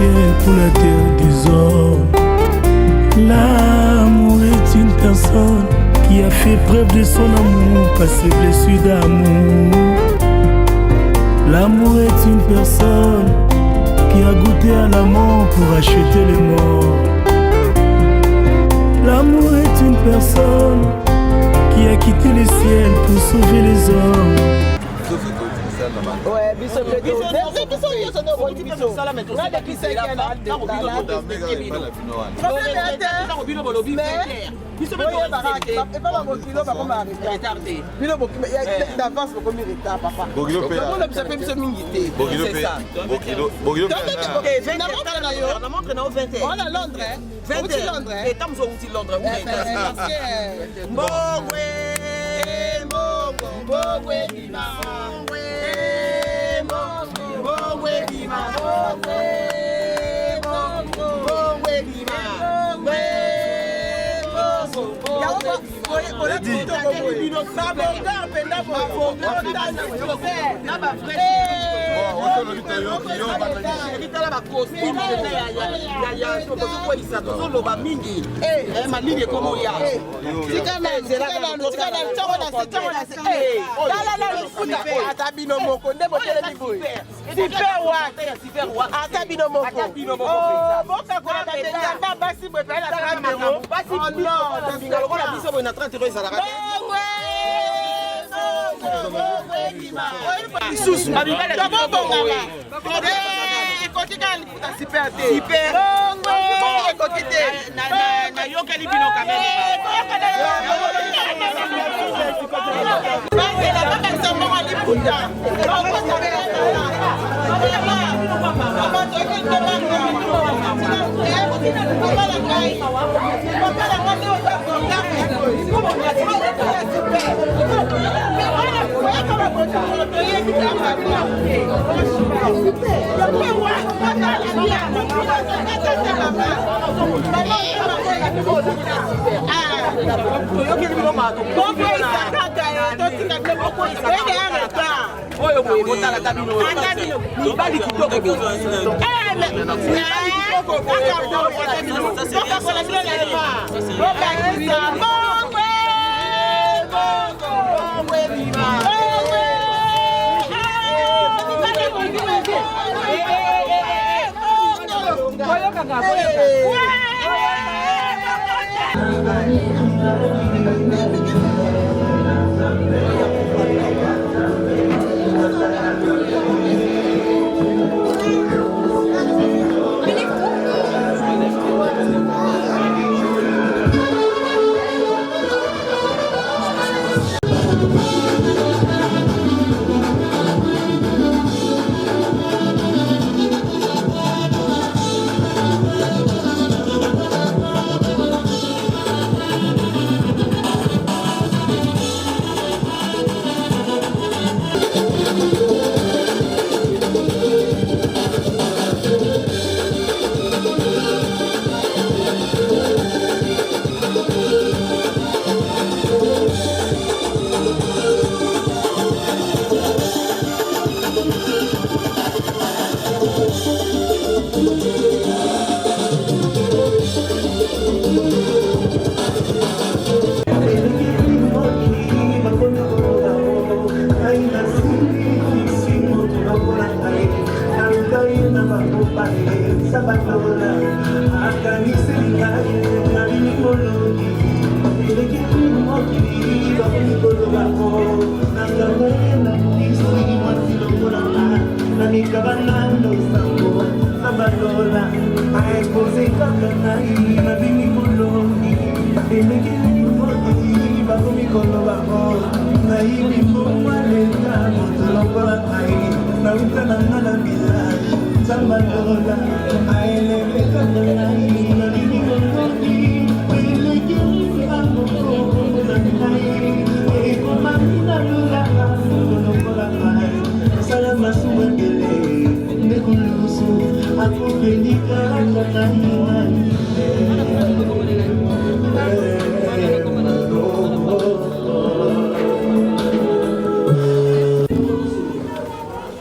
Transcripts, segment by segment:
ciel pour la terre des hommes. L'amour est une personne qui a fait preuve de son amour, pas ses blessures d'amour. L'amour est une personne qui a goûté à la mort pour acheter les morts. L'amour est une personne qui a quitté le ciel pour sauver les hommes. Ouais, biso biso biso no boti biso. Na de ki se ke na de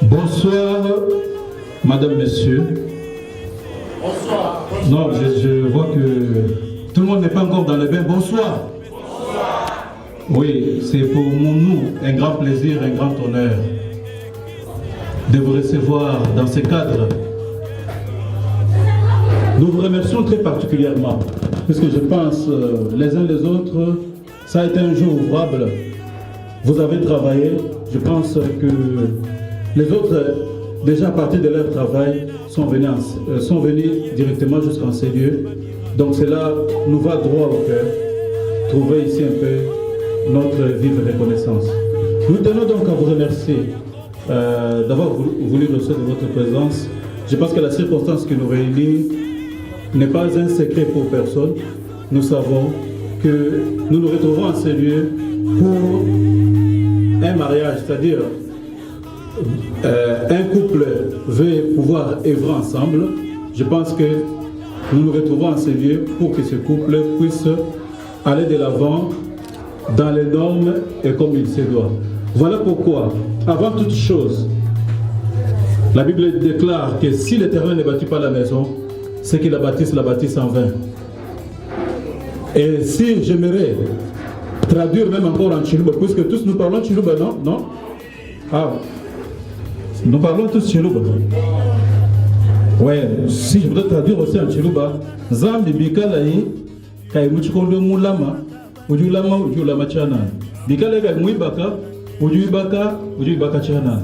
Bonsoir, Madame, Monsieur. Oui, c'est pour nous un grand plaisir, un grand honneur de vous recevoir dans ce cadre. Nous vous remercions très particulièrement, parce que je pense les uns les autres, ça a été un jour ouvrable. Vous avez travaillé, je pense que les autres, déjà à partir de leur travail, sont venus directement jusqu'en ces lieux. Donc cela nous va droit au cœur, trouver ici un peu notre vive reconnaissance. Nous tenons donc à vous remercier d'avoir voulu recevoir votre présence. Je pense que la circonstance qui nous réunit n'est pas un secret pour personne. Nous savons que nous nous retrouvons en ces lieux pour un mariage, c'est-à-dire un couple veut pouvoir œuvrer ensemble. Je pense que nous nous retrouvons en ces lieux pour que ce couple puisse aller de l'avant dans les normes et comme il se doit. Voilà pourquoi, avant toute chose, la Bible déclare que si l'Éternel ne bâtit pas la maison, ceux qui la bâtissent en vain. Et si j'aimerais traduire même encore en Chiluba, puisque tous nous parlons Chiluba, non? Non? Ah, nous parlons tous Chiluba. Ouais, si je voudrais traduire aussi en Chiluba, Zambi Bikalaï, Kaimuchikondo Moulama, Ujulama Chana. Bikalaï Mouibaka, Ujubaka Chana.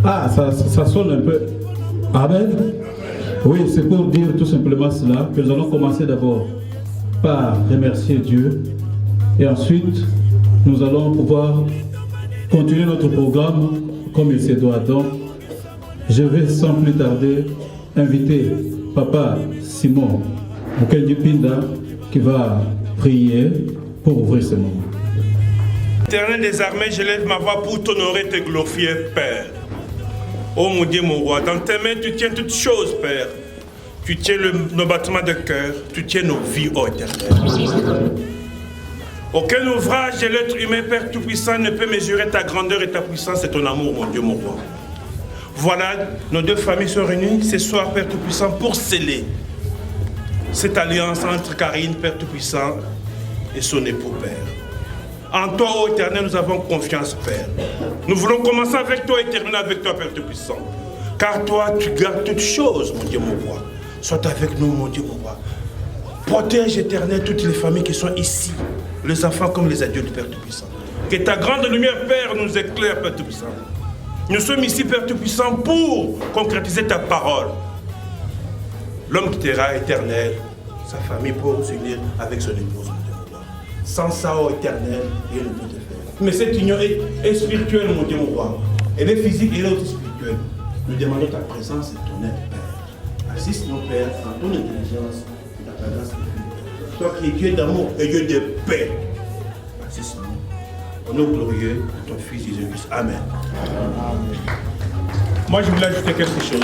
Ah, ça sonne un peu. Amen. Oui, c'est pour dire tout simplement cela, que nous allons commencer d'abord par remercier Dieu et ensuite nous allons pouvoir continuer notre programme comme il se doit. Donc, je vais sans plus tarder inviter Papa Simon Mukendi Pinda qui va prier pour ouvrir ce moment. Éternel des armées, je lève ma voix pour t'honorer, te glorifier, Père. Oh mon Dieu, mon roi, dans tes mains tu tiens toutes choses, Père. Tu tiens nos battements de cœur, tu tiens nos vies, oh Éternel. Aucun ouvrage de l'être humain, Père Tout-Puissant, ne peut mesurer ta grandeur et ta puissance et ton amour, mon Dieu, mon roi. Voilà, nos deux familles sont réunies ce soir, Père Tout-Puissant, pour sceller cette alliance entre Karine, Père Tout-Puissant, et son époux, Père. En toi, ô Éternel, nous avons confiance, Père. Nous voulons commencer avec toi et terminer avec toi, Père Tout-Puissant. Car toi, tu gardes toutes choses, mon Dieu, mon roi. Sois avec nous, mon Dieu, mon roi. Protège, Éternel, toutes les familles qui sont ici, les enfants comme les adultes, Père Tout-Puissant. Que ta grande lumière, Père, nous éclaire, Père Tout-Puissant. Nous sommes ici, Père Tout-Puissant, pour concrétiser ta parole. L'homme quittera, Éternel, sa famille pour s'unir avec son épouse, mon Dieu, mon roi. Sans ça, ô Éternel, rien ne peut te faire. Mais cette union est spirituelle, mon Dieu, mon roi. Elle est physique et elle est aussi spirituelle. Nous demandons ta présence et ton aide, Père. Assiste nos pères en ton intelligence et dans ta grâce divine. Toi qui es Dieu d'amour et Dieu de paix, assiste-nous. Au nom glorieux de ton Fils Jésus-Christ. Amen. Amen. Moi, je voulais ajouter quelque chose.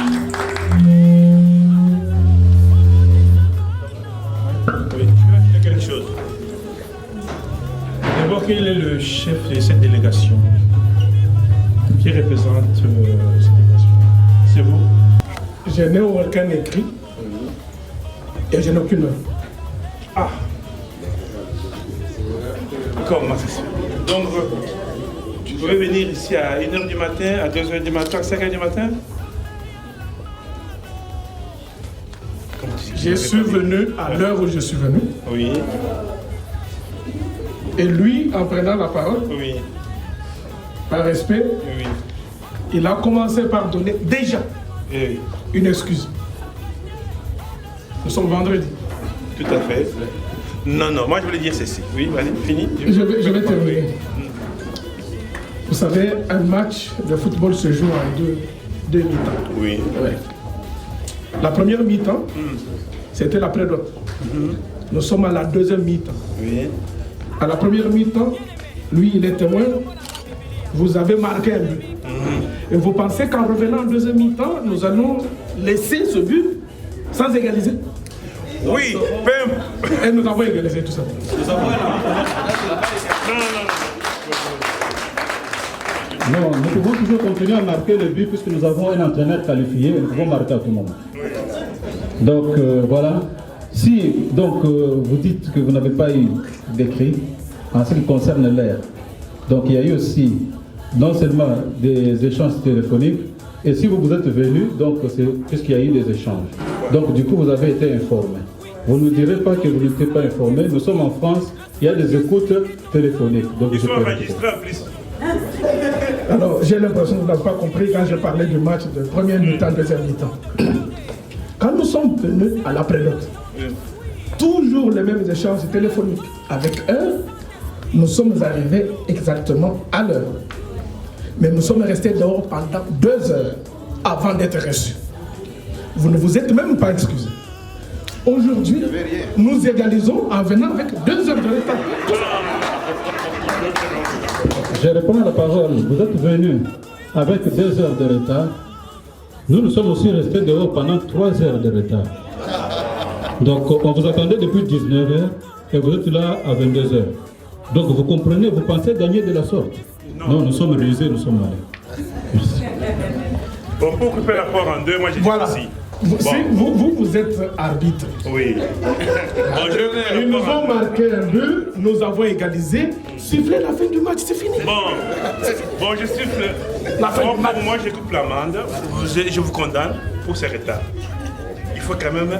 Oui, je voulais ajouter quelque chose. D'abord, qu'il est le chef de cette délégation qui représente cette délégation. C'est vous? Je n'ai aucun écrit et je n'ai aucune œuvre. Ah! Comment ça se fait? Donc, tu pouvais venir ici à 1h du matin, à 2h du matin, à 5h du matin? Je suis venu à l'heure où je suis venu. Oui. Et lui, en prenant la parole, Oui. par respect, Oui. il a commencé par donner déjà Oui. une excuse. Nous sommes vendredi. Tout à fait. Non, non, moi je voulais dire ceci. Oui, allez, fini. Je vais terminer. Vous savez, un match de football se joue en deux mi-temps. Oui. Ouais. La première mi-temps, c'était la pré-dot. Nous sommes à la deuxième mi-temps. Oui. À la première mi-temps, lui, il est témoin. Vous avez marqué un but. Et vous pensez qu'en revenant en deuxième mi-temps, nous allons laisser ce but sans égaliser? Oui, et nous avons égalisé tout ça. Non, nous pouvons toujours continuer à marquer le but puisque nous avons un entraîneur qualifié et nous pouvons marquer à tout moment. Donc voilà. Si donc vous dites que vous n'avez pas eu décrit en ce qui concerne l'air. Donc il y a eu aussi non seulement des échanges téléphoniques, et si vous êtes venu, donc c'est puisqu'il y a eu des échanges. Donc du coup vous avez été informé. Vous ne direz pas que vous n'étiez pas informé. Nous sommes en France, il y a des écoutes téléphoniques. Donc Ils sont enregistrés en plus. Alors, j'ai l'impression que vous n'avez pas compris quand je parlais du match de première mi-temps, deuxième mi-temps. Quand nous sommes venus à la prélote, toujours les mêmes échanges téléphoniques. Avec eux, nous sommes arrivés exactement à l'heure. Mais nous sommes restés dehors pendant 2 heures avant d'être reçus. Vous ne vous êtes même pas excusés. Aujourd'hui, nous égalisons en venant avec 2 heures de retard. Je reprends la parole. Vous êtes venus avec 2 heures de retard. Nous sommes aussi restés dehors pendant 3 heures de retard. Donc on vous attendait depuis 19h et vous êtes là à 22h. Donc vous comprenez, vous pensez gagner de la sorte. Non, nous sommes rusés, nous sommes malins. Merci. Bon, pour couper la porte en deux, moi j'ai dit ici. Vous êtes arbitre. Oui. Ils nous ont marqué un but, nous avons égalisé. Sifflez la fin du match, c'est fini. Bon, je siffle. Pour moi, je coupe l'amende. Je vous condamne pour ce retard. Il faut quand même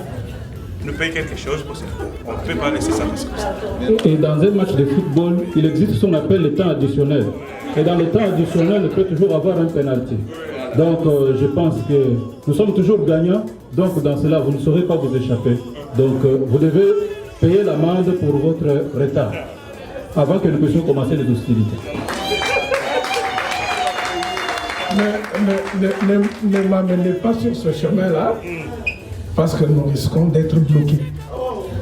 nous payer quelque chose pour ça. On ne peut pas laisser ça passer comme ça. Et dans un match de football, il existe ce qu'on appelle le temps additionnel. Et dans le temps additionnel, il peut toujours avoir un penalty. Donc je pense que nous sommes toujours gagnants. Donc dans cela, vous ne saurez pas vous échapper. Donc vous devez payer l'amende pour votre retard avant que nous puissions commencer les hostilités. Ne m'amenez pas sur ce chemin-là, parce que nous risquons d'être bloqués.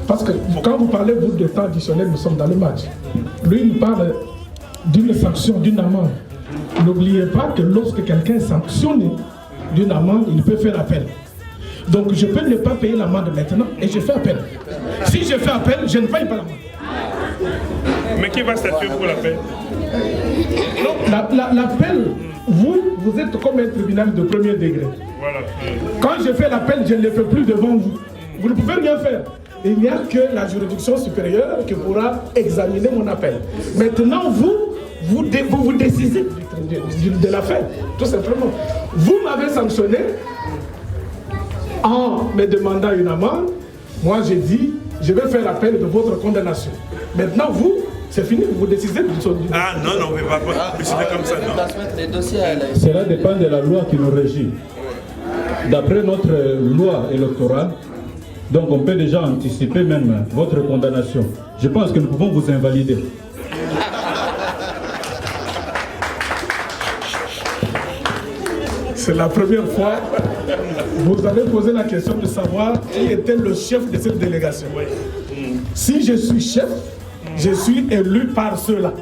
Parce que quand vous parlez vous, de temps additionnel, nous sommes dans le match. Lui, il parle d'une sanction, d'une amende. N'oubliez pas que lorsque quelqu'un est sanctionné d'une amende, il peut faire appel. Donc je peux ne pas payer l'amende maintenant et je fais appel. Si je fais appel, je ne paye pas l'amende. Mais qui va statuer pour l'appel? L'appel, vous êtes comme un tribunal de premier degré. Voilà. Quand je fais l'appel, je ne le fais plus devant vous. Vous ne pouvez rien faire. Il n'y a que la juridiction supérieure qui pourra examiner mon appel. Maintenant, vous décidez de l'affaire, tout simplement. Vous m'avez sanctionné en me demandant une amende. Moi, j'ai dit, je vais faire appel de votre condamnation. Maintenant, vous, c'est fini, vous décidez de Ah non, on ne va pas décider comme ça, non. Cela dépend de la loi qui nous régit. D'après notre loi électorale, donc on peut déjà anticiper même votre condamnation. Je pense que nous pouvons vous invalider. C'est la première fois que vous avez posé la question de savoir qui était le chef de cette délégation. Si je suis chef, je suis élu par ceux-là.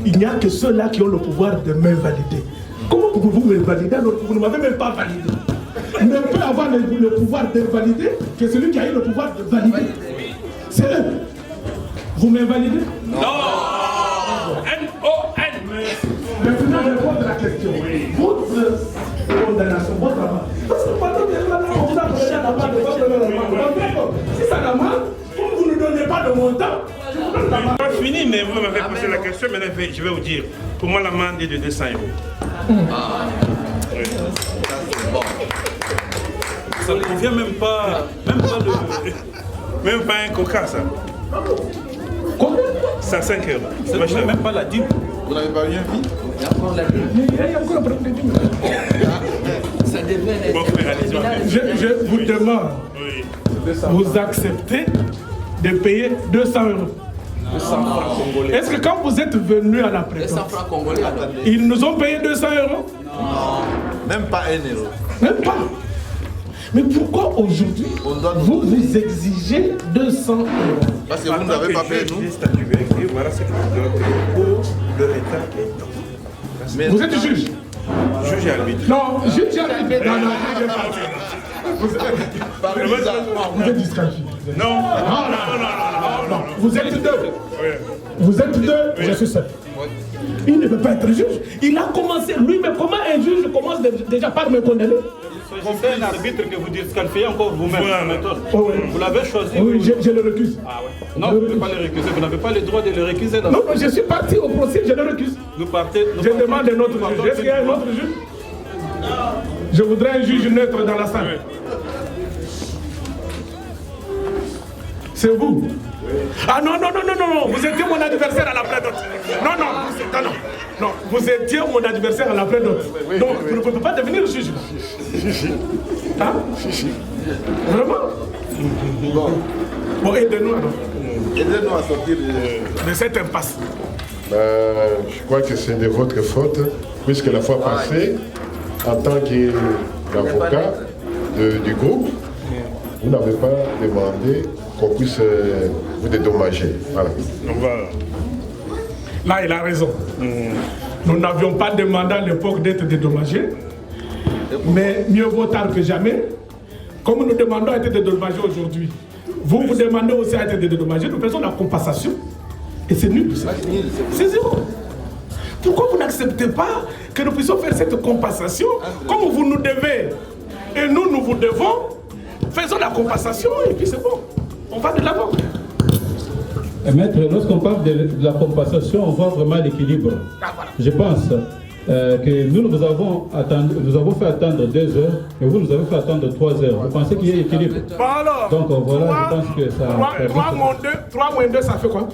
Il n'y a que ceux-là qui ont le pouvoir de m'invalider. Comment pouvez-vous m'invalider alors que vous ne m'avez même pas validé? Ne peut avoir le pouvoir d'invalider que celui qui a eu le pouvoir de valider. C'est eux. Vous m'invalidez? Non. N-O-N. Maintenant, répondre à la question. Votre condamnation, votre amende. Parce que pendant que on vous a donné la amende, si ça l'amende, comme vous ne donnez pas de montant, je vous donne l'amende. Pas fini, mais vous m'avez posé la question, maintenant je vais vous dire. Pour moi, l'amende est de 200 €. Oui. Bon. Ça ne convient même pas un coca, ça. Combien? C'est 5 €. Ça ne convient même pas la dîme. Vous n'avez pas eu un vie? Il y a encore un problème de dîme. Ça devait Bon, Je vous demande, vous acceptez de payer 200 €. 200 francs congolais. Est-ce que quand vous êtes venu à la 200 présidence, francs congolais, attendez. ils nous ont payé 200 €? Non. Même pas 1 €. Même pas. Mais pourquoi aujourd'hui vous exigez 200 €? Parce que vous n'avez pas payé, nous. Voilà ce que je dois payer pour le retard. Mais Vous êtes juge? Juge et arbitre. Non, juge et arbitre. Non, vous êtes disqualifié. Non. Non, vous êtes deux. Vous êtes deux, je suis seul. Il ne peut pas être juge. Il a commencé, lui, mais comment un juge commence déjà par me condamner? C'est un arbitre que vous disqualifiez encore vous-même. Oh, oui. Vous l'avez choisi. Oui, je le récuse. Ah ouais. Non, vous ne pouvez pas le récuser. Vous n'avez pas le droit de le récuser. Non, je suis parti au procès, je le récuse. Nous partez. Je demande un autre juge. Est-ce qu'il y a un autre juge? Je voudrais un juge neutre dans la salle. C'est vous. Ah non, vous étiez mon adversaire à la prédote. Non, vous étiez mon adversaire à la prédote. Donc, vous ne pouvez pas devenir juge. Hein? Vraiment? Bon, aidez-nous alors. Aidez-nous à sortir de cette impasse. Je crois que c'est de votre faute, puisque la fois passée, en tant qu'avocat du groupe, vous n'avez pas demandé qu'on puisse vous dédommager. Voilà. Là, il a raison. Nous n'avions pas demandé à l'époque d'être dédommagés, mais mieux vaut tard que jamais. Comme nous demandons à être dédommagés aujourd'hui, vous demandez aussi à être dédommagés, nous faisons la compensation. Et c'est nul. C'est zéro. Pourquoi vous n'acceptez pas que nous puissions faire cette compensation comme vous nous devez et nous vous devons? Faisons la compensation et puis c'est bon. On va de l'avant. Maître, lorsqu'on parle de la compensation, on voit vraiment l'équilibre. Je pense que nous avons fait attendre 2 heures et vous nous avez fait attendre 3 heures. Vous pensez qu'il y a équilibre? Bon alors, donc voilà, je pense que ça... 3 moins 2, ça fait quoi?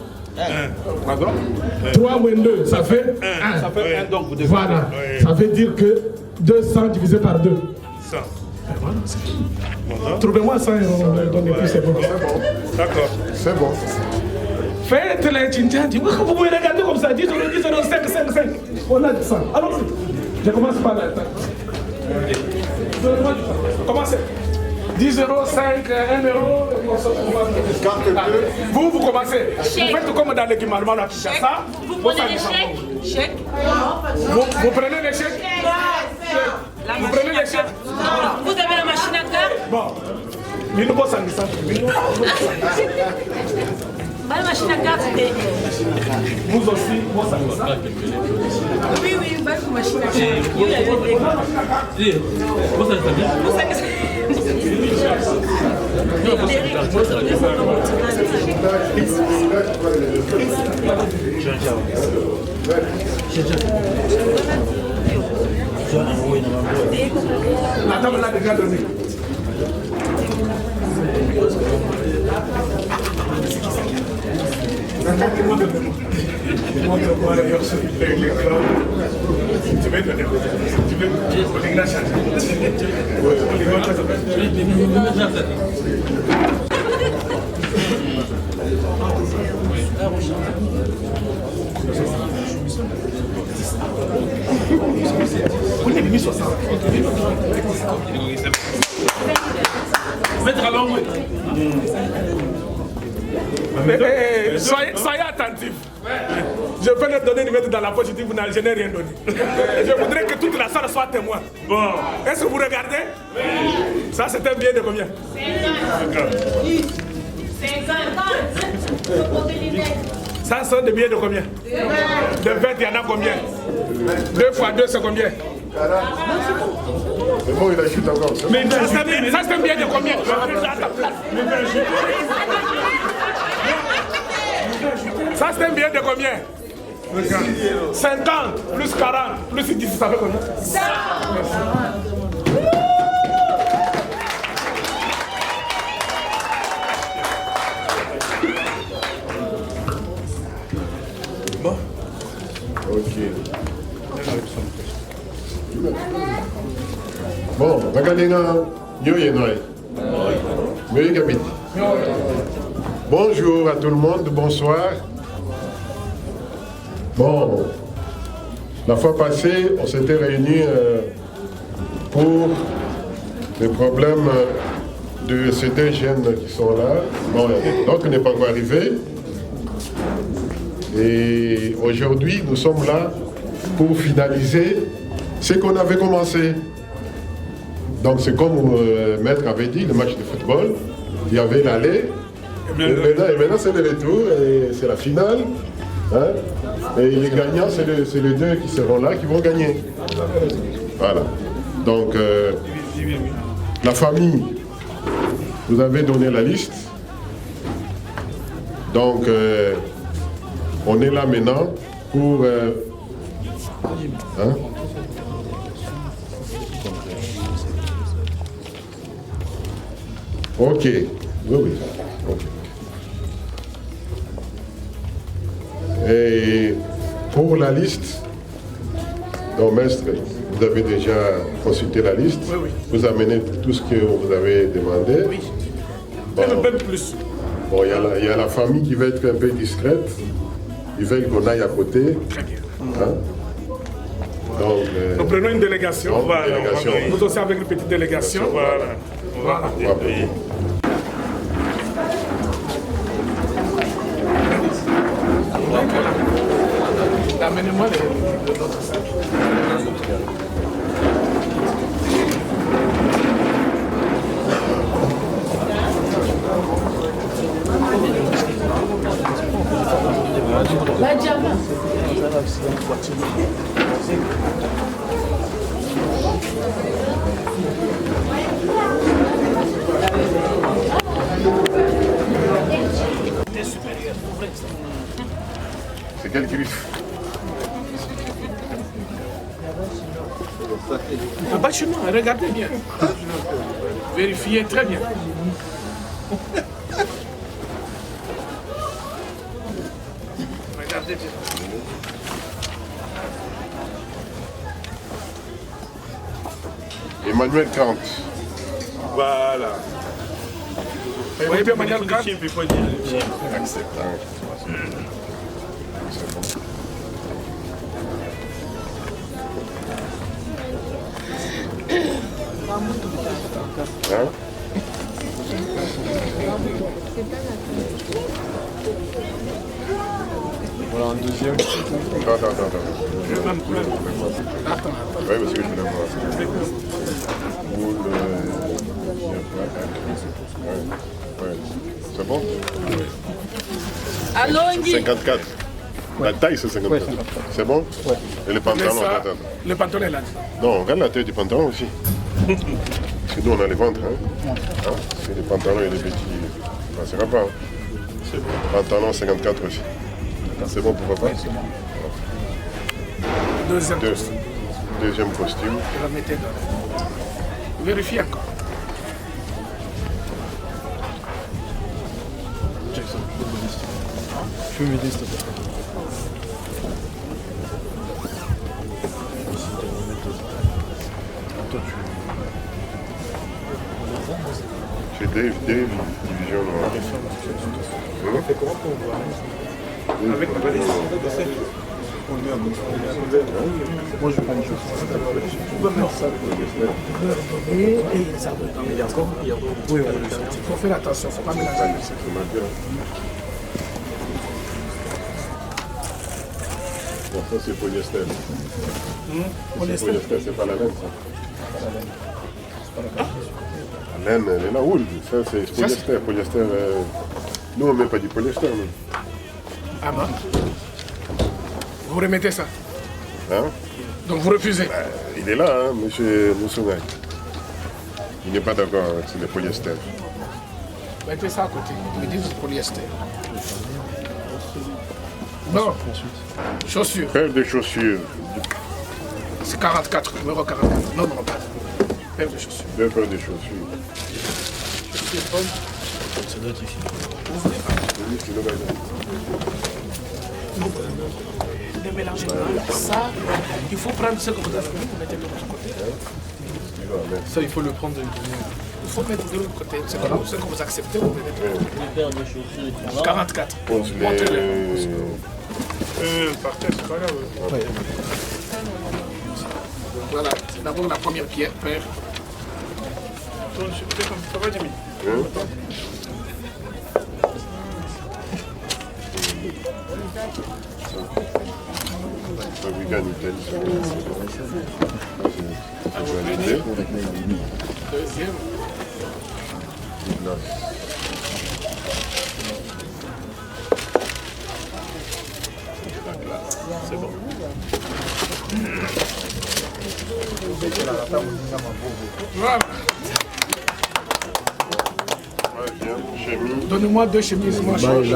3 moins 2, ça fait 1. Ça fait 1, donc vous devez... Voilà, ça veut dire que 200 divisé par 2. 100. Trouvez-moi 100 et on va donner plus, c'est bon. D'accord. C'est bon. Faites les tchinchadis. Vous pouvez regarder comme ça, 10 euros, 5, 5, 5. On a 100. Allons-y. Je commence par là. Commencez. 10 euros, 5, 1 euro. Vous commencez. Vous faites comme dans l'équipement à Kinshasa. Vous prenez les chèques? Chèques. Vous prenez les chèques? Vous prenez les chèques? Vous avez la machine à carte? Bon. Mais nous bossons ça. La machine à carte, c'était... Vous aussi, bossons ça. Oui, la machine à carte. La table l'a déjà donné. Montre-moi les personnes, les crowds. Tu veux donner? Tu veux? Les glaces. On est mis sur ça. Mettre à l'ombre. Soyez attentifs. Je vais leur donner une mettre dans la poche, je dis, je n'ai rien donné. Je voudrais que toute la salle soit témoin. Bon. Est-ce que vous regardez? Ça, c'est un billet de combien? 50. Ça, c'est des billets de combien? De 20, il y en a combien? 2 fois 2, c'est combien? Mais bon, il ajoute encore. Mais ça, c'est un billet de combien? Ça, c'est un billet de combien? 50 plus 40 plus 10, ça fait combien? 100. Bon. Ok. Bon, regardez bonjour à tout le monde, bonsoir. Bon, la fois passée, on s'était réunis pour les problèmes de ces 2 jeunes qui sont là. Bon, donc il n'est pas encore arrivé. Et aujourd'hui, nous sommes là pour finaliser ce qu'on avait commencé. Donc c'est comme Maître avait dit, le match de football, il y avait l'aller, et maintenant c'est le retour, et c'est la finale. Hein? Et les gagnants, c'est les 2 qui seront là, qui vont gagner. Voilà. Donc, la famille, vous avez donné la liste. Donc, on est là maintenant pour... hein? Ok, oui, oui. Okay. Et pour la liste, donc maître, vous avez déjà consulté la liste, oui, oui. Vous amenez tout ce que vous avez demandé. Oui, bon, un peu plus. Bon, il y a la famille qui va être un peu discrète, ils veulent qu'on aille à côté. Très bien. Hein? Donc, nous prenons une délégation, voilà, délégation. Nous aussi avec une petite délégation. Voilà. Voilà. Amenez-moi l'autre sac. C'est quel griffe? Pas chez moi, regardez bien. Vérifiez très bien. Regardez bien. Emmanuel Kant. Voilà. Vous voyez bien Emmanuel Kant? Accepte. Hein. C'est bon. Hein? Voilà un deuxième. Attends. Je vais même plus. Attends. Oui, parce que je voulais voir. Boule, ouais. C'est bon? Allô, Ngui? 54. La taille, c'est 54. C'est bon? Ouais. Et le pantalon, attends. Le pantalon est là. Non, regarde la taille du pantalon aussi. Parce que nous, on a les ventres. Hein? Si les pantalons et les petits, ça ne passera pas. Hein? Pantalon 54 aussi. C'est bon pour papa? Deuxième costume. Je la mettais dans. Vérifiez encore. Je peux m'aider s'il te plaît. Chez Dave, division noire. On fait comment pour voir? Avec ma valise. Moi je prends une chose. Et les arbres. Il y a encore? Oui, Il faut faire attention, il ne faut pas mélanger. Bon, ça c'est polyester. Polyester. Polyester, c'est pas la laine, ça. La laine, elle est la houle. Ça c'est polyester. Polyester, nous on ne met pas du polyester. Mais... Ah bon? Vous remettez ça? Hein? Donc vous refusez? Il est là, hein, monsieur Moussounaï. Il n'est pas d'accord avec le polyester. Mettez ça à côté. Ils disent polyester. Non. Chaussures. Paire de chaussures. C'est 44, numéro 44. Non, pas. Paire de chaussures. Deux paires de chaussures. Ça doit être ici. De mélanger ça, il faut prendre ce que vous avez mis, vous mettez de l'autre côté. Ça, il faut le prendre de Il faut mettre de l'autre côté. Ce que vous acceptez, vous mettez. 44. Montez-le. Par terre, c'est pas grave. Voilà, c'est d'abord la première pierre, père. Tourne, ça va, Jimmy? Fabriqué en Italie. Deuxième. C'est bon. Voilà. Donnez-moi 2 chemises, moi je change.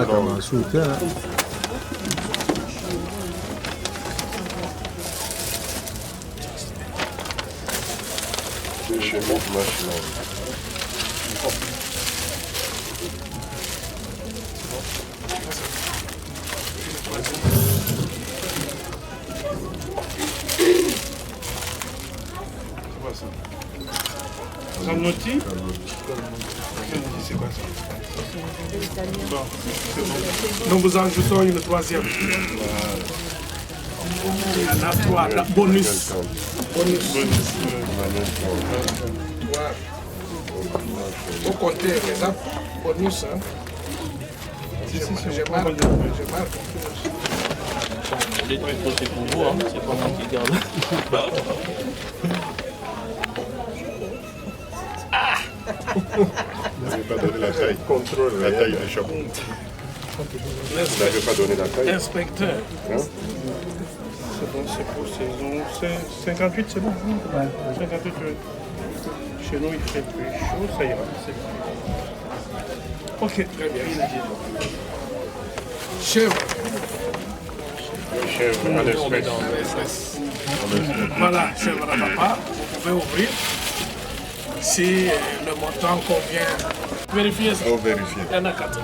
Zanotti. C'est quoi ça? Bon, c'est bon. Nous vous ajoutons une 3e. Il y en a 3, bonus. Bonus. Vous comptez les apps, bonus. Hein. Je marque. Les trucs, c'est pour vous, hein. C'est pas moi qui garde. Vous n'avez pas donné la taille. Contrôle la taille du chapeau. Vous n'avez pas donné la taille. Inspecteur. C'est bon, c'est pour saison. 58, c'est bon. Ouais. 58, chez nous, il fait plus chaud, ça ira. Ok, très bien. Chèvre. Chèvre à l'espèce. Voilà, chèvre à papa. Vous pouvez ouvrir. Si le montant convient, vérifiez ça. Oh, vérifiez. Il y en a 4.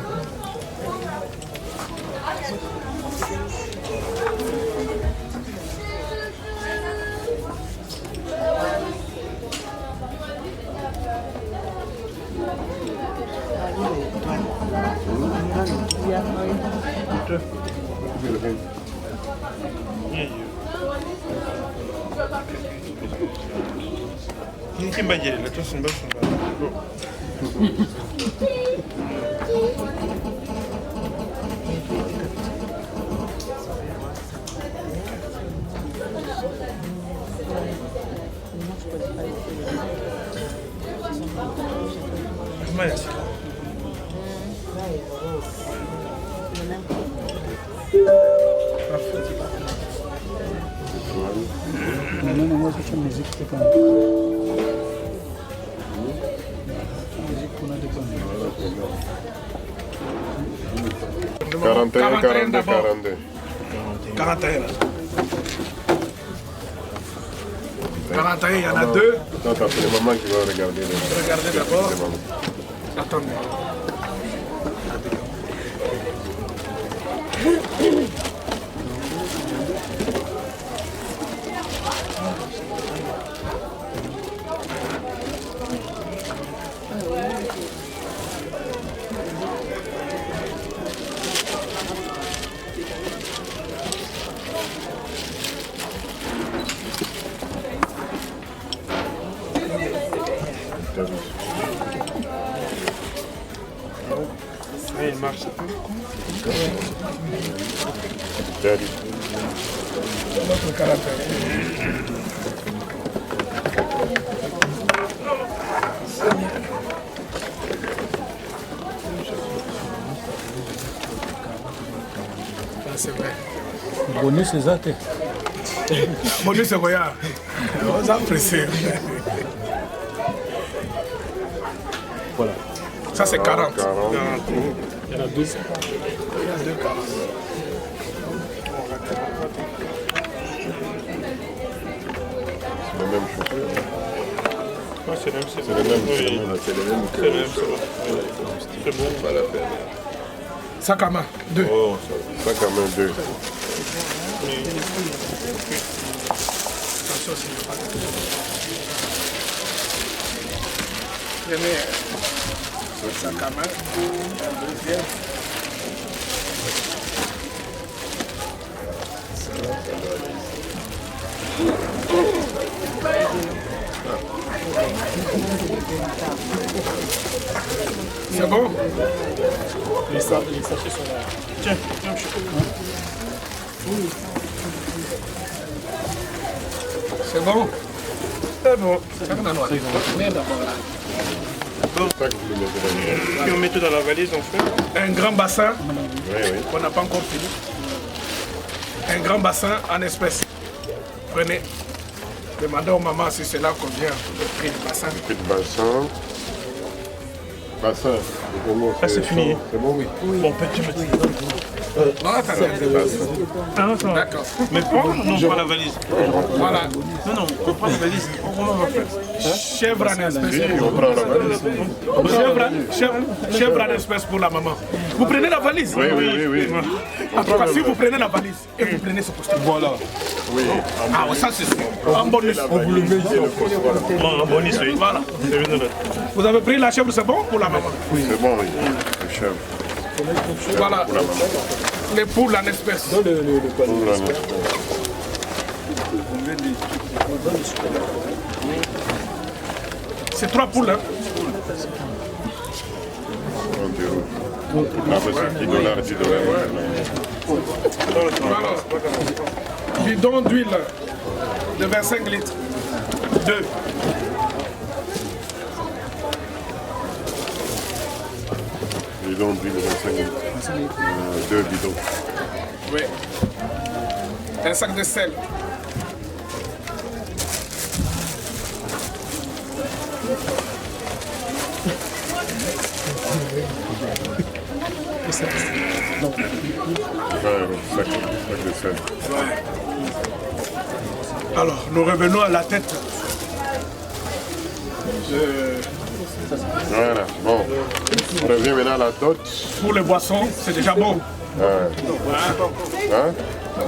Moi, je fais musique, c'est quand même. Musique pour la déconne. 41, 42, 42. 41. 41, il y en a 2. Attends, c'est le maman qui va regarder. Regardez d'abord. Attendez. Oui, il marche. Notre caractère. C'est vrai. Bonus, c'est ça. Bonus, c'est quoi? On apprécie. Voilà. Ça, c'est 40. 40. Il y en a 2. Il y a 2 40. C'est la même chose. Ouais, c'est le même, C'est le même. C'est le même que. c'est le même, c'est bon. Pas la peine. Sac à main, 2. Oh, ça quand même 2. Attention, prenez sac à main, un deuxième. C'est bon? Les sachets sont là. Tiens, je suis C'est bon? C'est bon. C'est ça qu'on a noir. Mets d'abord là. Ça que vous le mettez dans Puis on met tout dans la valise, on fait. Un grand bassin Oui. qu'on n'a pas encore fini. Un grand bassin en espèces. Prenez. Demandez aux mamans si c'est là qu'on vient le prix du bassin. Le prix du bassin. Bassin. Ah, c'est fini. C'est bon, oui. Bon, petit me Non, attendez. D'accord. Mais prends, non, pas la valise. Voilà. Non, on prend la valise. Comment on va faire? Chèvre en espèces. Oui, on prend la valise. Chèvre en espèces pour la maman. Vous prenez la valise? Oui. En tout cas, si vous prenez la valise et vous prenez ce costume. Voilà. Oui. Ah, ça c'est sûr. En bonus. On vous le met ici, le poste, voilà. En bonus, oui. Voilà. Vous avez pris la chèvre, c'est bon pour la maman? Oui, c'est bon, oui. Le chèvre. Voilà. Les poules en espèces. C'est 3 poules, hein? 30 euros. Ah, bah, c'est 10 $, 10 $. Voilà. Bidon d'huile de 25 litres. 2. Bidon d'huile de 25 litres. 2 bidons. Oui. Un sac de sel. Non. 20 euros, sac de sel. Alors, nous revenons à la tête. Voilà, bon. On revient maintenant à la dot. Pour les boissons, c'est déjà bon. Hein?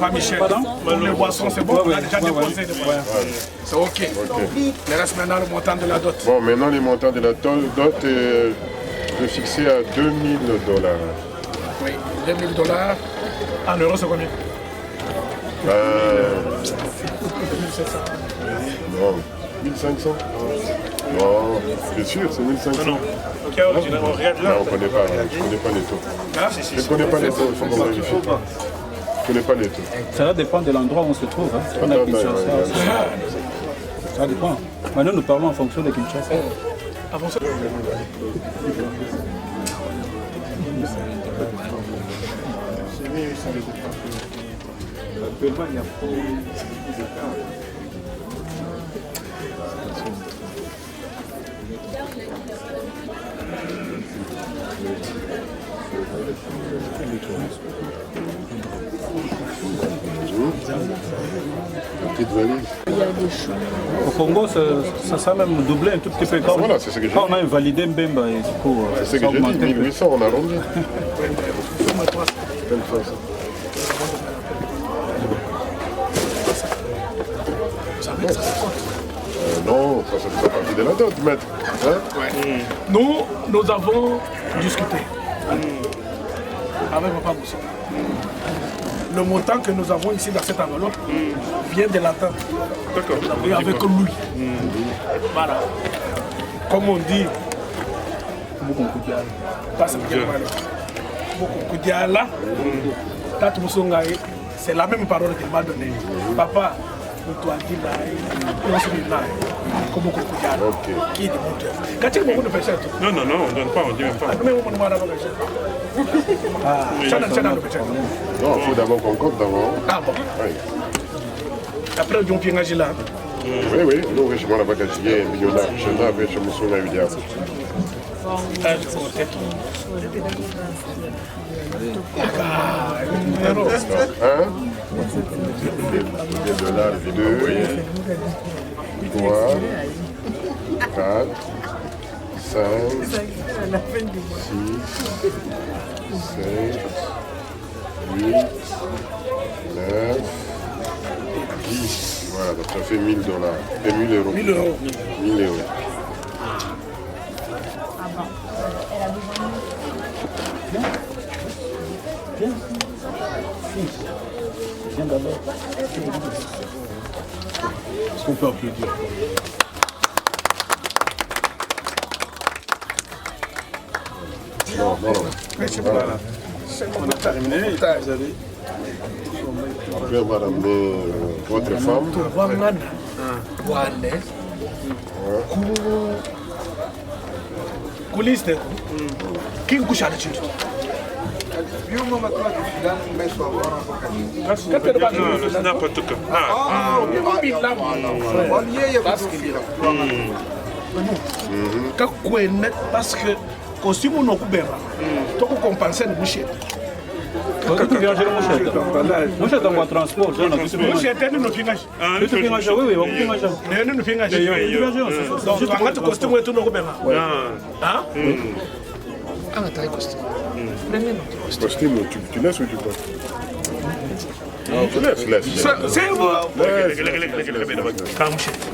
Pas Michel. Pour les boissons, c'est bon. On a déjà déposé des boissons. C'est OK. Il reste maintenant le montant de la dot. Bon, maintenant, les montants de la dot est fixé à 2 000 $. Oui, 2 000 $. En euros, c'est combien? Non, 1500. Non, c'est sûr, c'est 1500. Non. On regarde là. Non, on ne connaît pas, je ne connais pas les taux. Je ne connais pas les taux, il faut qu'on vérifie. Je ne connais pas les taux. Ça va dépendre de l'endroit où on se trouve. Hein. On a Kinshasa. Ça dépend. Maintenant, nous parlons en fonction de Kinshasa. Avant ça. Actuellement, il y a La petite valise. Au Congo, ça s'est même doublé un tout petit peu. Voilà, c'est ce que j'ai dit. On a invalidé Mbemba et du coup, C'est ce que j'ai dit, 1800, on a arrondi. Non, ça fait partie de la dot, maître. Hein? Nous avons discuté avec Papa Moussa. Le montant que nous avons ici dans cette enveloppe vient de l'entente. D'accord. Et avec lui. Voilà. Comme on dit, c'est la même parole qu'il m'a donnée. Papa, toi dit là, comme qui est monteur. Quand tu as beaucoup de personnes. Non, on ne donne pas, on ne dit même pas. Non, il faut d'abord qu'on compte d'abord. Ah bon. Oui. Après, on vient agir là. Oui, nous, je m'en avais gagné, millionnaire. Je n'ai pas fait mon son à William. Un, 2 $, 2, 3, 4, 5, 6, 7, 8, 9, 10. Voilà, donc ça fait 1 000 $. Et 1 000 euros. 1000 euros. 1 000 euros. Viens d'abord. Est-ce qu'on peut applaudir? Non. On a terminé. Après, on va ramener votre femme. Kuliste. Qui couche à l'étude? parce que costume no kubera to ko compenser no musheta tu viajas no musheta com transport já não musheta no fingaje tu fingaje oui on fingaje no fingaje donc angati costume tu no kubera ah angati costume Costume, tu laisses ou tu pas? Laisse. C'est bon.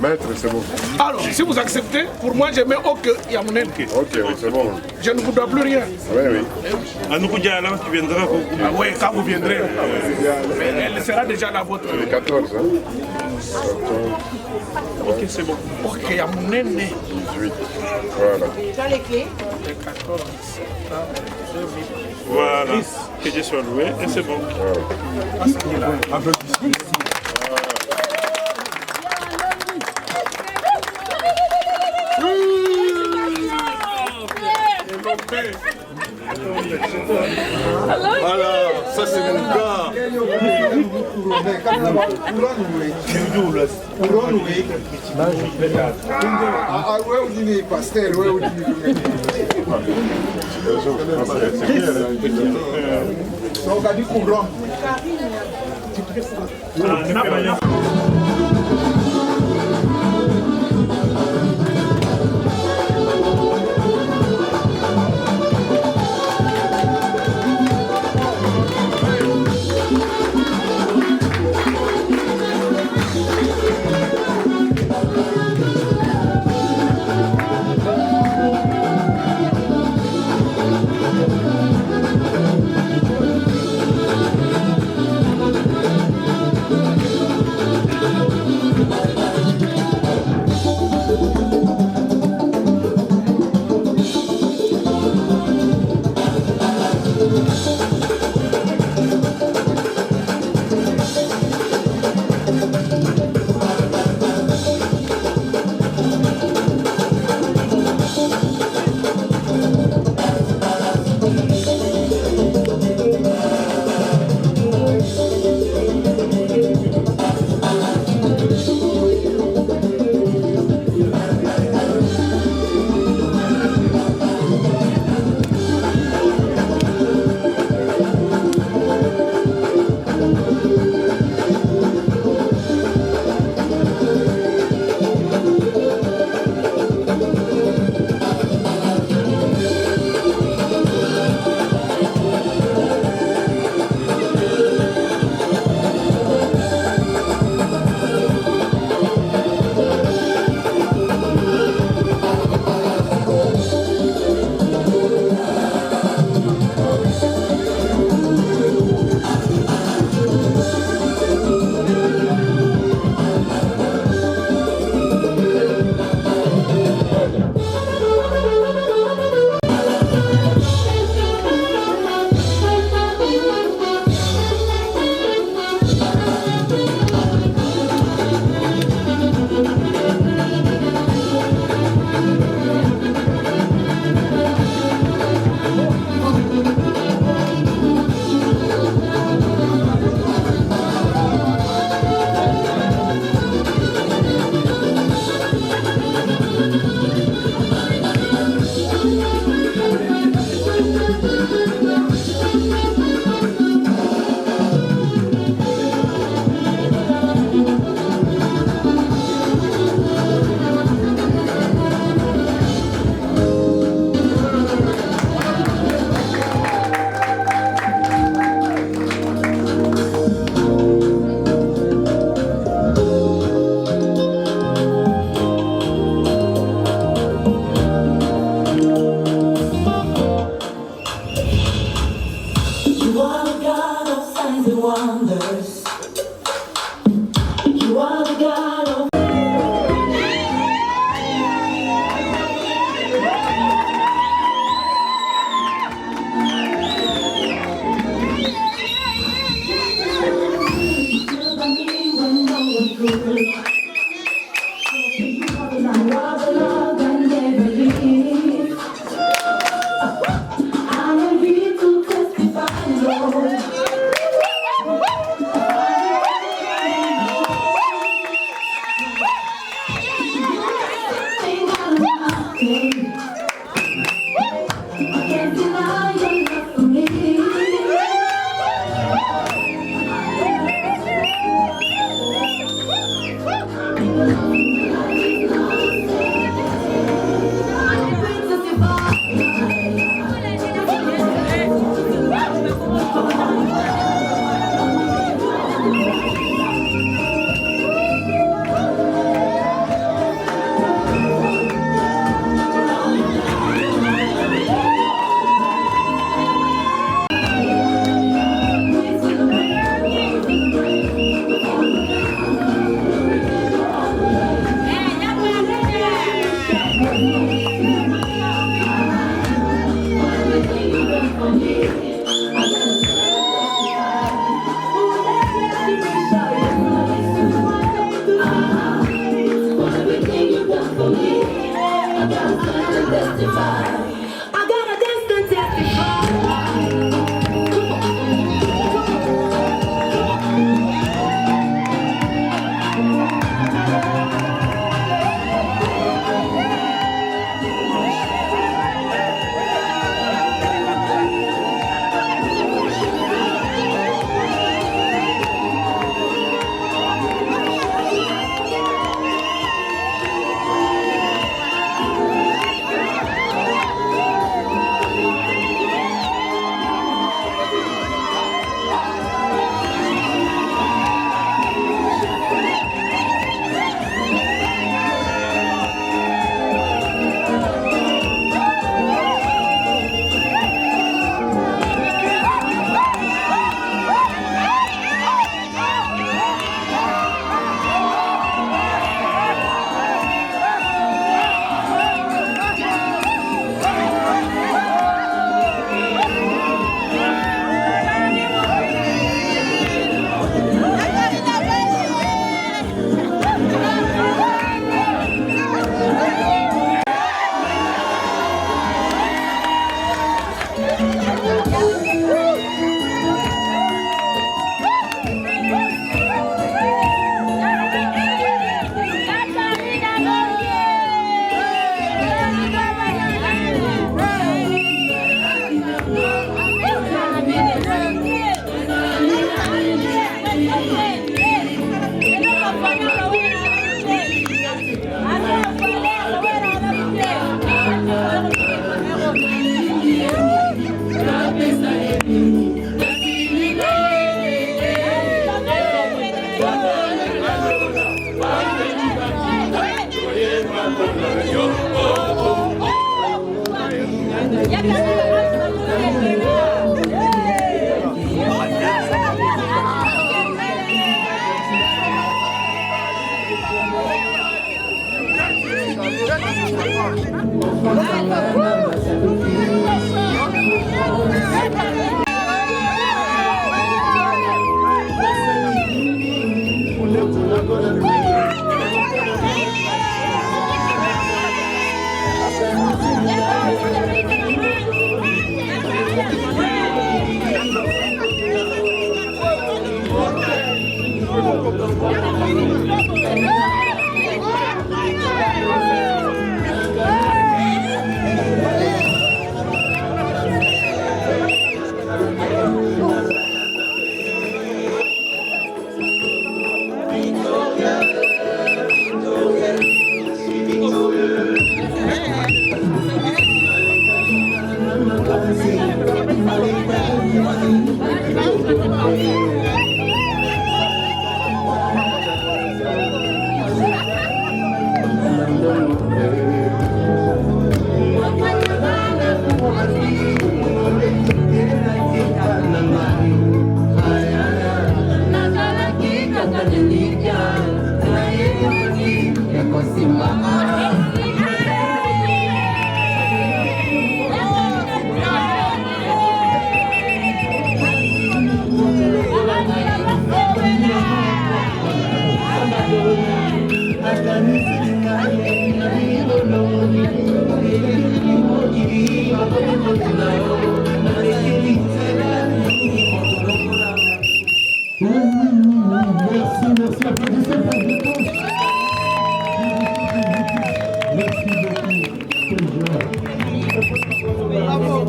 Maître, c'est bon. Alors, si vous acceptez, pour moi, je mets OK Yamounen. Ok, oui, c'est bon. Je ne vous dois plus rien. Oui. À nous, tu viendras. Ah oui, quand vous viendrez. Mais elle sera déjà la vôtre. Les 14, hein? Ok, c'est bon. OK Yamounen. 18. Voilà. Tu as les clés? Voilà. Que je sois loué et c'est bon. Voilà, ça c'est mon gars.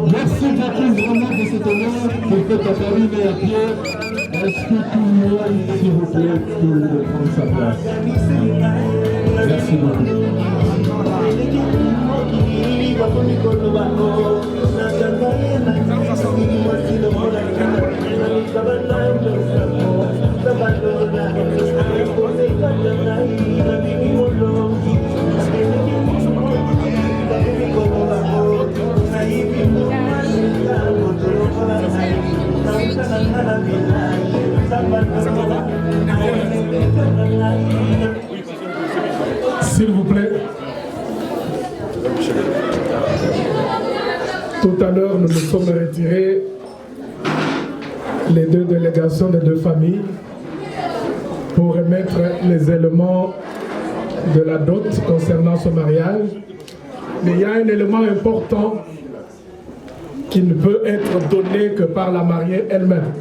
Merci beaucoup vraiment de cet honneur pour cette Karine et à Pierre. Est-ce que tout le monde, s'il vous plaît, peut prendre sa place? Merci beaucoup. S'il vous plaît. Tout à l'heure, nous nous sommes retirés, les deux délégations des deux familles, pour remettre les éléments de la dot concernant ce mariage. Mais il y a un élément important qui ne peut être donné que par la mariée elle-même.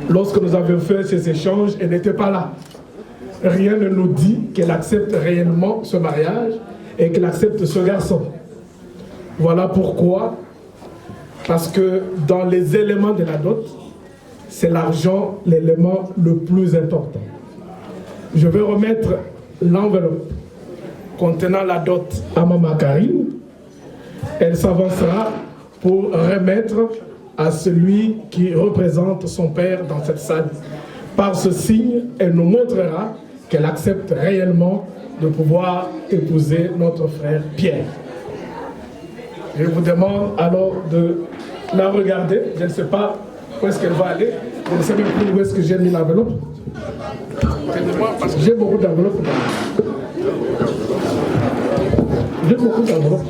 Lorsque nous avions fait ces échanges, elle n'était pas là. Rien ne nous dit qu'elle accepte réellement ce mariage et qu'elle accepte ce garçon. Voilà pourquoi, parce que dans les éléments de la dot, c'est l'argent l'élément le plus important. Je vais remettre l'enveloppe contenant la dot à Maman Karine. Elle s'avancera pour remettre à celui qui représente son père dans cette salle. Par ce signe, elle nous montrera qu'elle accepte réellement de pouvoir épouser notre frère Pierre. Je vous demande alors de la regarder. Je ne sais pas où est-ce qu'elle va aller. Je ne sais même plus où est-ce que j'ai mis l'enveloppe. Parce que j'ai beaucoup d'enveloppes. J'ai beaucoup d'enveloppes.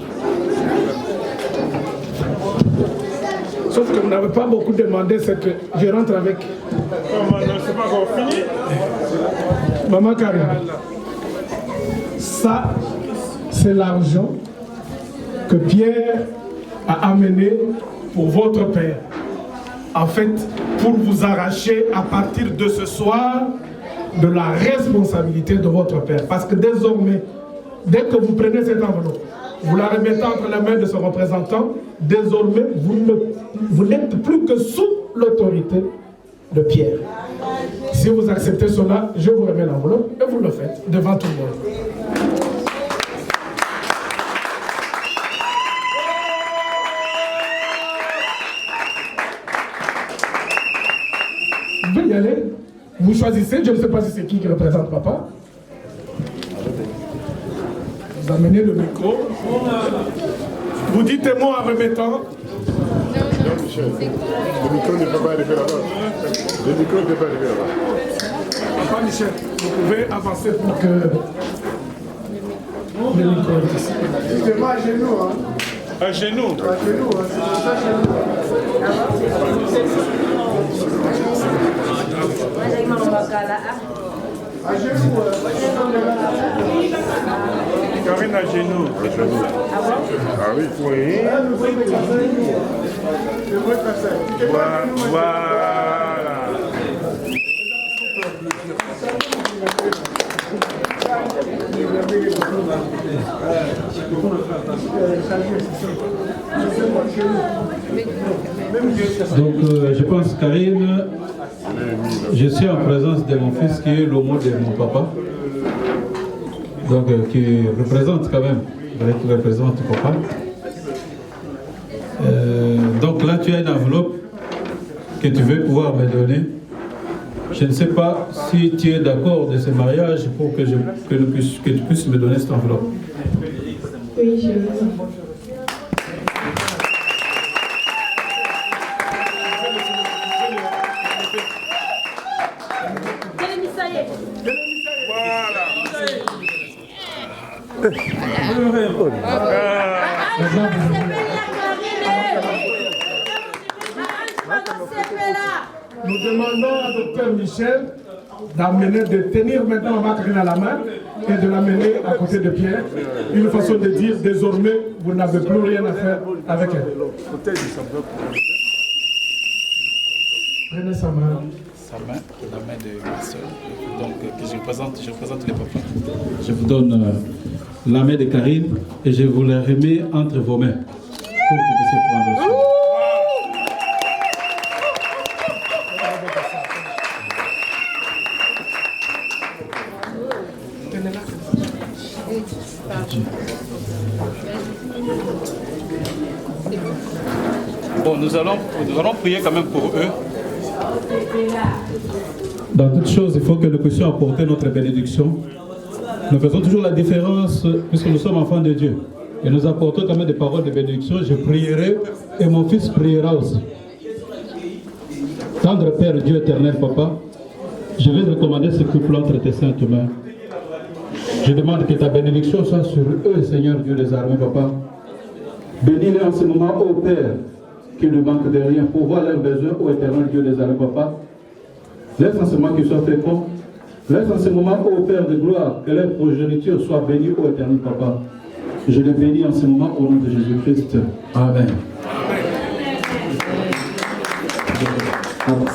Sauf que vous n'avez pas beaucoup demandé ce que je rentre avec. C'est pas encore fini. Maman Karine, ça, c'est l'argent que Pierre a amené pour votre père. En fait, pour vous arracher à partir de ce soir de la responsabilité de votre père. Parce que désormais, dès que vous prenez cette enveloppe, vous la remettez entre les mains de son représentant, désormais, vous n'êtes plus que sous l'autorité de Pierre. Si vous acceptez cela, je vous remets l'enveloppe et vous le faites devant tout le monde. Vous pouvez y aller. Vous choisissez, je ne sais pas si c'est qui représente papa. Vous amenez le micro. Vous dites un mot en remettant. Non, Michel, le micro ne peut pas arriver là-bas. Le micro ne peut pas arriver là-bas. Papa Michel, vous pouvez avancer pour que le micro est ici. Justement à genoux, hein. À genoux. À genoux, hein. C'est ça, genoux. À genoux, Karine à genoux. Ah oui. Voilà. Donc, je pense, Karine, je suis en présence de mon fils qui est l'homo de mon papa. Donc, qui représente quand même, qui représente papa. Donc là, tu as une enveloppe que tu veux pouvoir me donner. Je ne sais pas si tu es d'accord de ce mariage pour que tu puisses me donner cette enveloppe. Oui, je veux. Nous demandons à Dr Michel de tenir maintenant ma Karine à la main et de l'amener à côté de Pierre. Une façon de dire désormais vous n'avez plus rien à faire avec elle. Prenez sa main. Sa main, la main de ma soeur. Donc je représente les papas. Je vous donne la main de Karine et je vous la remets entre vos mains pour que vous puissiez prendre soin. Bon, nous allons prier quand même pour eux. Dans toutes choses, il faut que nous puissions apporter notre bénédiction. Nous faisons toujours la différence puisque nous sommes enfants de Dieu. Et nous apportons quand même des paroles de bénédiction. Je prierai et mon fils priera aussi. Tendre Père, Dieu éternel, Papa, je vais recommander ce couple entre tes saintes mains. Je demande que ta bénédiction soit sur eux, Seigneur Dieu des armées, Papa. Bénis-les en ce moment, ô Père, qui ne manque de rien, pour voir leurs besoins, ô éternel Dieu des armées, Papa. Laisse en ce moment qu'ils soient féconds. Laisse en ce moment, ô Père de gloire, que leur progéniture soit bénie, ô éternel Papa. Je les bénis en ce moment au nom de Jésus-Christ. Amen. Amen.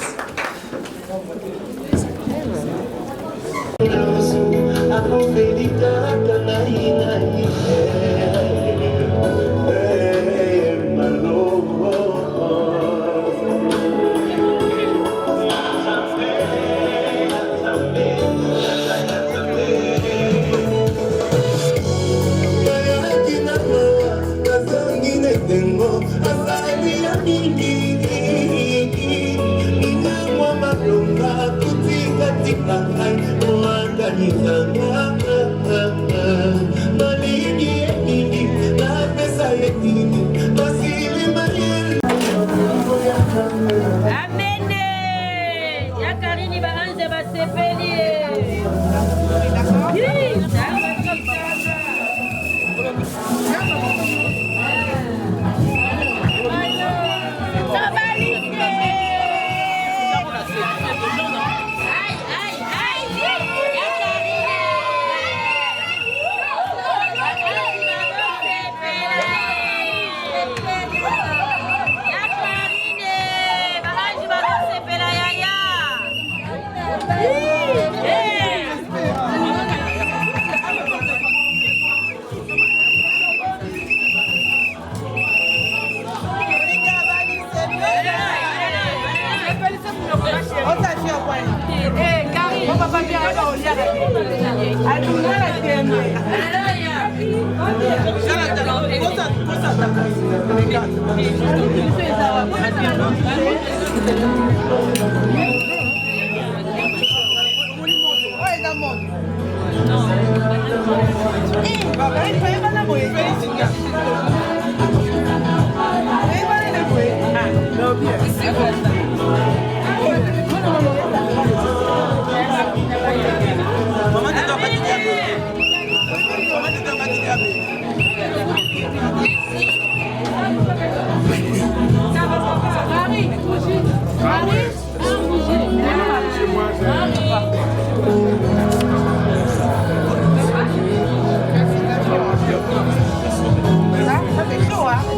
Ça fait chaud, hein?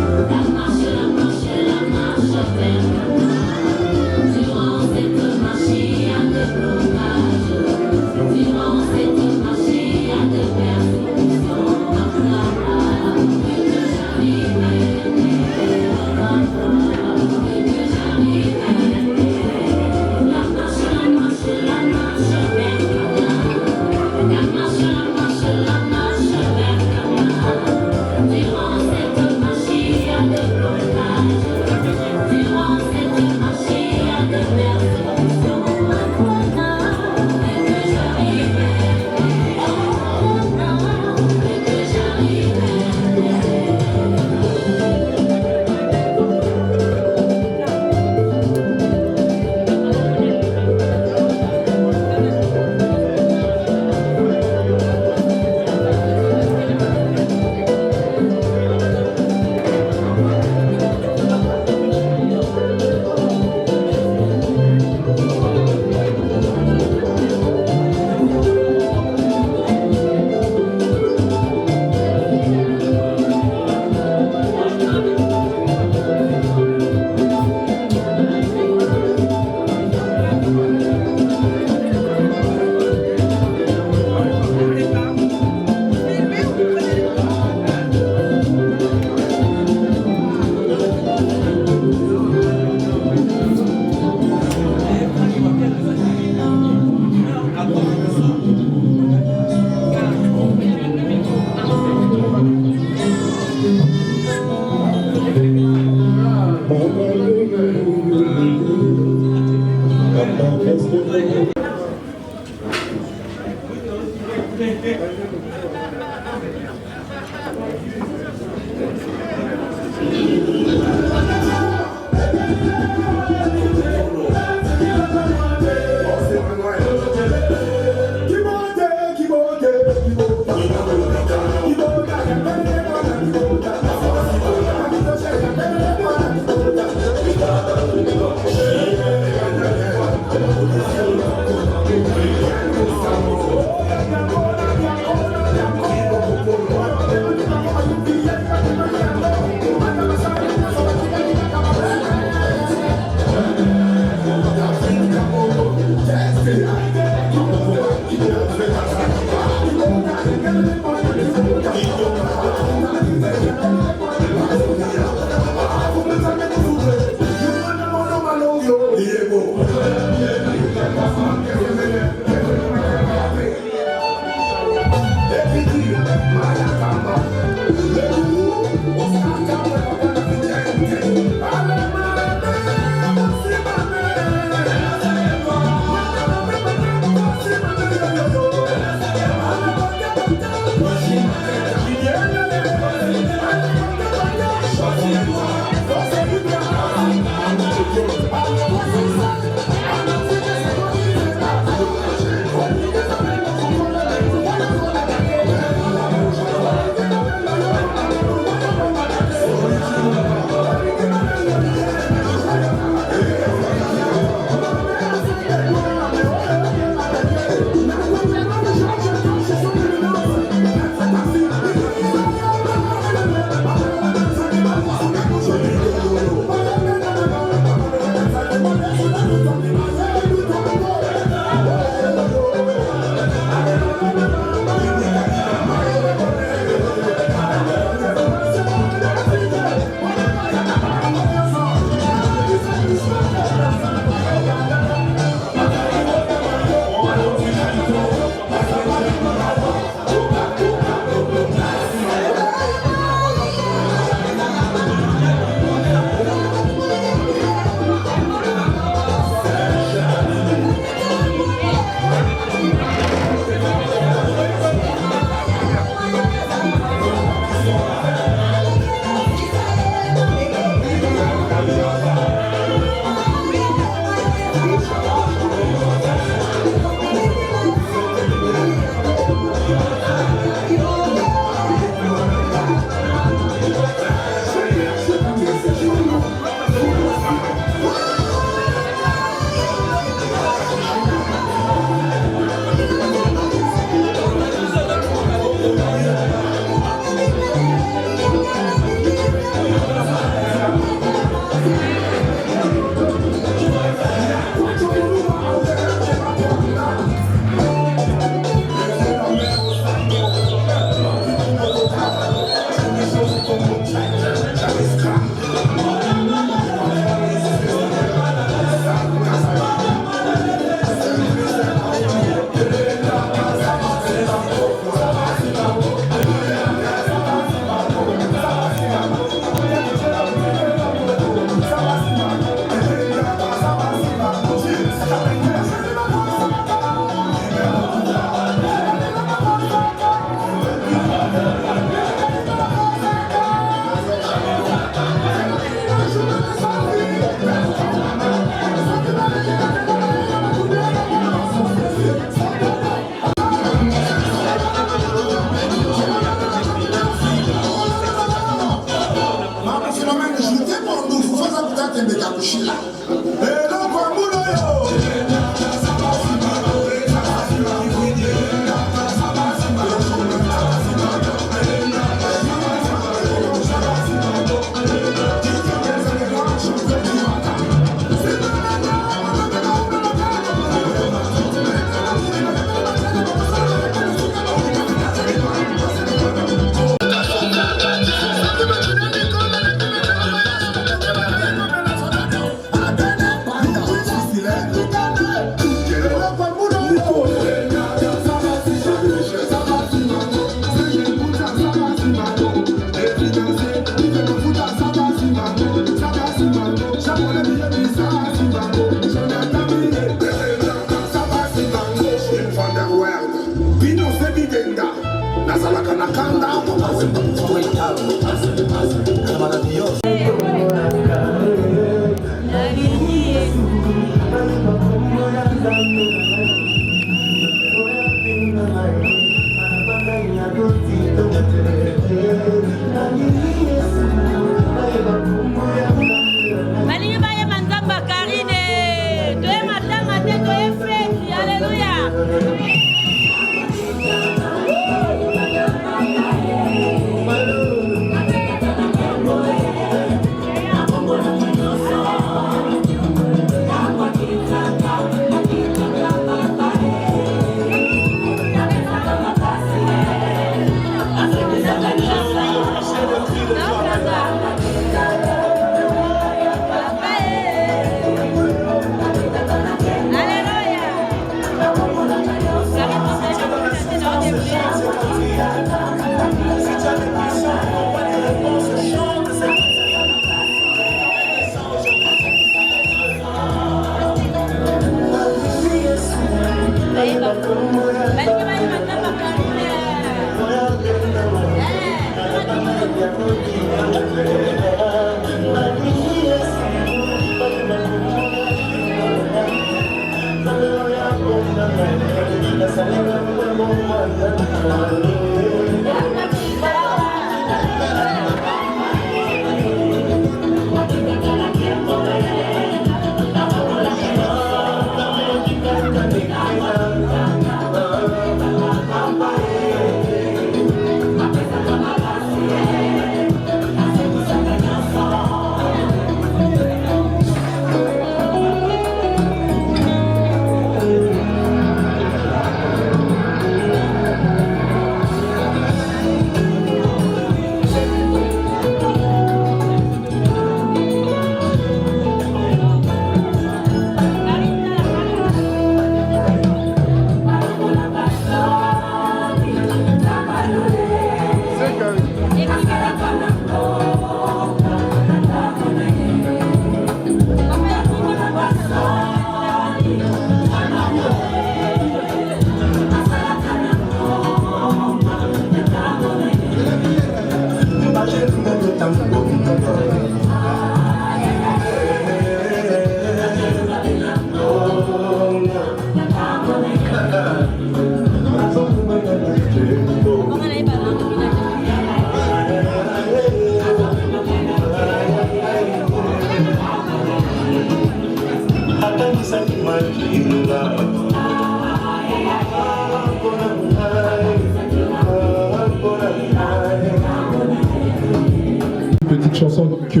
Petite chanson que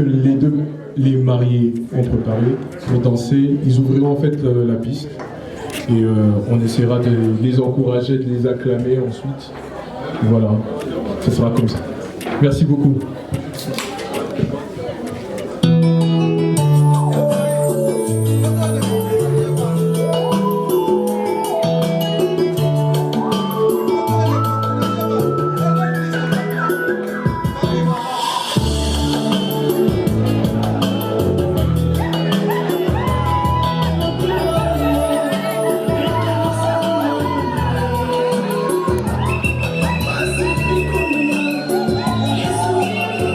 les mariés ont préparée pour danser. Ils ouvriront en fait la piste et on essaiera de les encourager, de les acclamer ensuite. Voilà, ce sera comme ça. Merci beaucoup. Yes,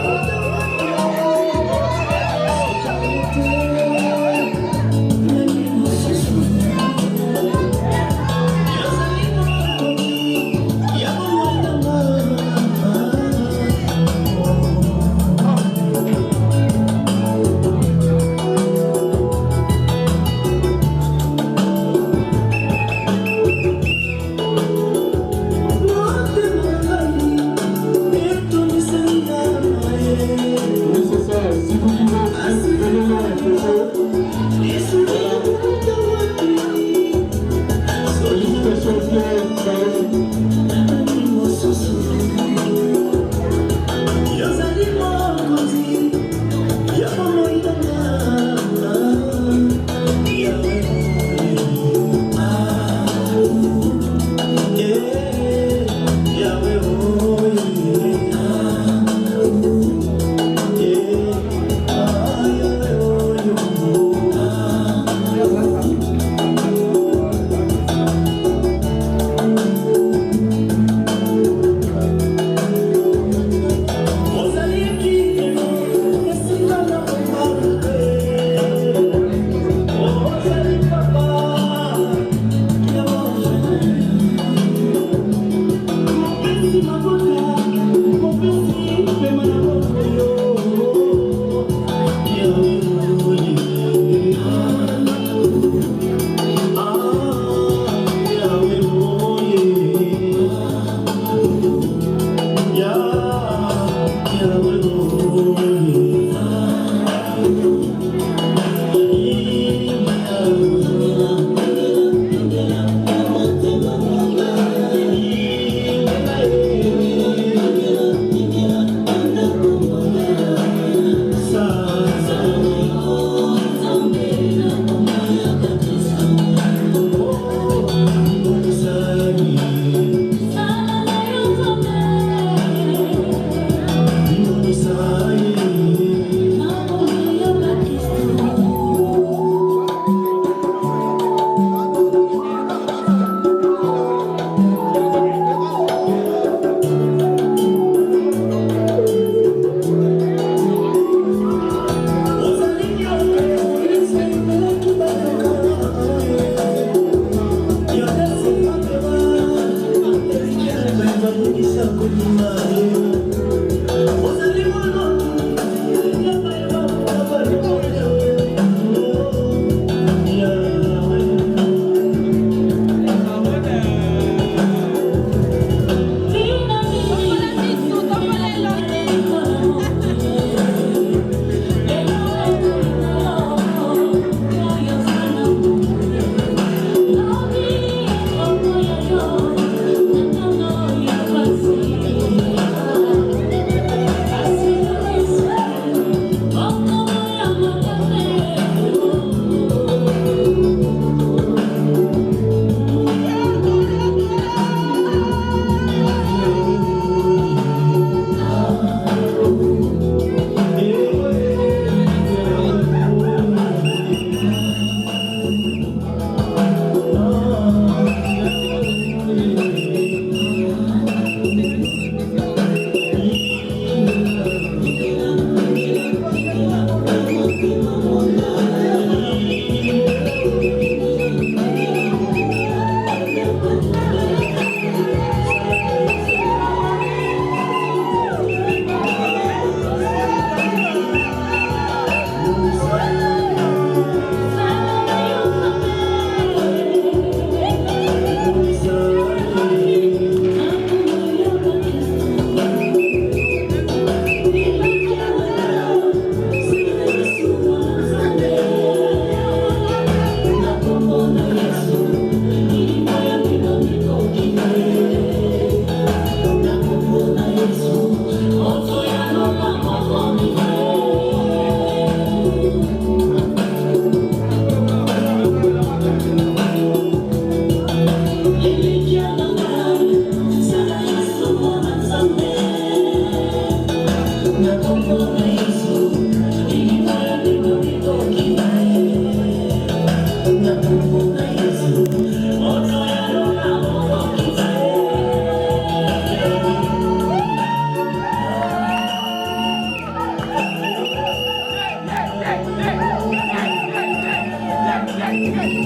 Hey!